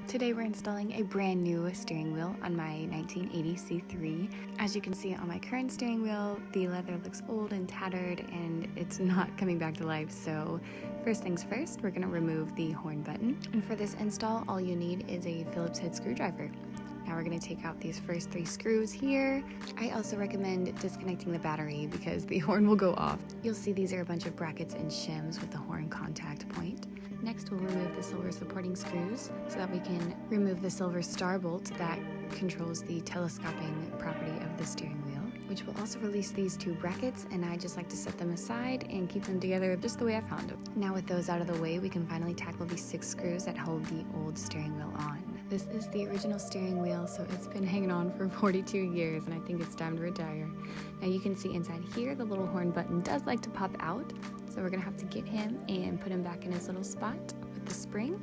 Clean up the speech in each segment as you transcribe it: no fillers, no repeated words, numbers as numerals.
Today we're installing a brand new steering wheel on my 1980 C3. As you can see on my current steering wheel, the leather looks old and tattered and it's not coming back to life. So first things first, we're going to remove the horn button. And for this install, all you need is a Phillips head screwdriver. Now we're going to take out these first 3 screws here. I also recommend disconnecting the battery because the horn will go off. You'll see these are a bunch of brackets and shims with the horn contact point. Next, we'll remove the silver supporting screws so that we can remove the silver star bolt that controls the telescoping property of the steering wheel, which will also release these 2 brackets, and I just like to set them aside and keep them together just the way I found them. Now with those out of the way, we can finally tackle these 6 screws that hold the old steering wheel on. This is the original steering wheel, so it's been hanging on for 42 years, and I think it's time to retire. Now you can see inside here, the little horn button does like to pop out, so we're gonna have to get him and put him back in his little spot with the spring.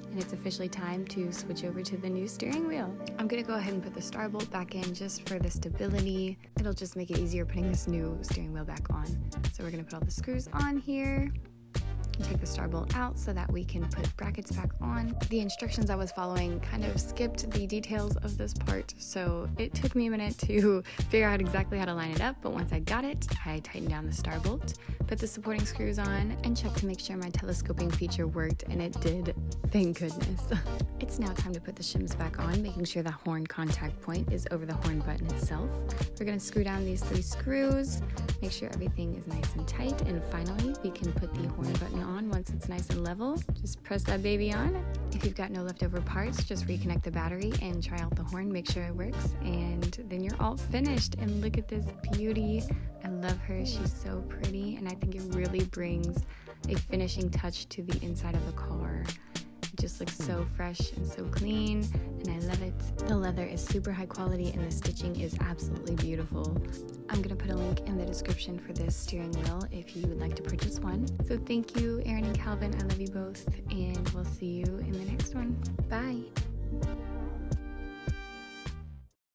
And it's officially time to switch over to the new steering wheel. I'm gonna go ahead and put the star bolt back in just for the stability. It'll just make it easier putting this new steering wheel back on. So we're gonna put all the screws on here. Take the star bolt out so that we can put brackets back on. The instructions I was following kind of skipped the details of this part, so it took me a minute to figure out exactly how to line it up, but once I got it, I tightened down the star bolt, put the supporting screws on, and checked to make sure my telescoping feature worked, and it did, thank goodness. It's now time to put the shims back on, making sure the horn contact point is over the horn button itself. We're going to screw down these 3 screws, make sure everything is nice and tight, and finally we can put the horn button on once it's nice and level. Just press that baby on. If you've got no leftover parts, just reconnect the battery and try out the horn, make sure it works, and then you're all finished. And look at this beauty. I love her. She's so pretty, and I think it really brings a finishing touch to the inside of the car. It just looks so fresh and so clean, and I love it. The leather is super high quality and the stitching is absolutely beautiful. I'm going to put a link in the description for this steering wheel if you would like to purchase one. So thank you, Erin and Calvin. I love you both, and we'll see you in the next one. Bye!